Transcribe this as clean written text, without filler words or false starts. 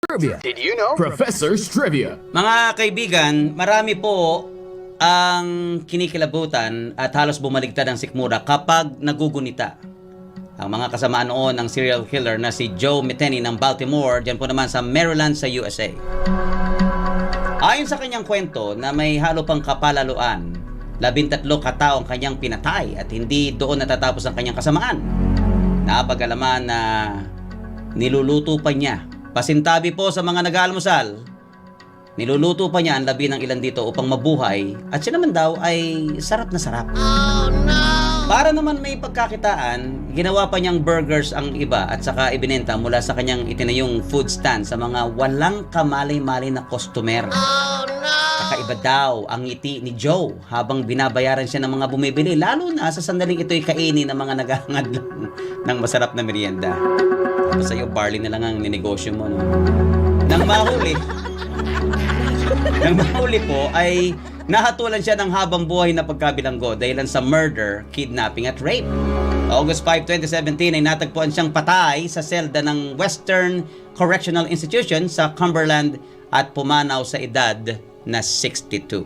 Trivia. Did you know? Professor's Trivia. Mga kaibigan, marami po ang kinikilabutan at halos bumaligtad ang sikmura kapag nagugunita. Ang mga kasamaan noon ng serial killer na si Joe Metheny ng Baltimore, dyan po naman sa Maryland sa USA. Ayon sa kanyang kwento na may halo pang kapalaluan, 13 katao ang kanyang pinatay at hindi doon natatapos ang kanyang kasamaan. Napag-alaman na niluluto pa niya. Pasintabi po sa mga nag-aalmusal, niluluto pa niya ang labi ng ilan dito upang mabuhay at siya naman daw ay sarap na sarap. Oh no! Para naman may pagkakitaan, ginawa pa niyang burgers ang iba at saka ibinenta mula sa kanyang itinayong food stand sa mga walang kamalay-malay na customer. Oh no! Kakaiba daw ang ngiti ni Joe habang binabayaran siya ng mga bumibili, lalo na sa sandaling ito'y kainin ng mga naghahangad lang ng masarap na merienda. Tapos sa'yo, barley na lang ang ninegosyo mo, no? Nang mahuli po ay nahatulan siya ng habang buhay na pagkabilanggo dahilan sa murder, kidnapping at rape. August 5, 2017 ay natagpuan siyang patay sa selda ng Western Correctional Institution sa Cumberland at pumanaw sa edad na 62.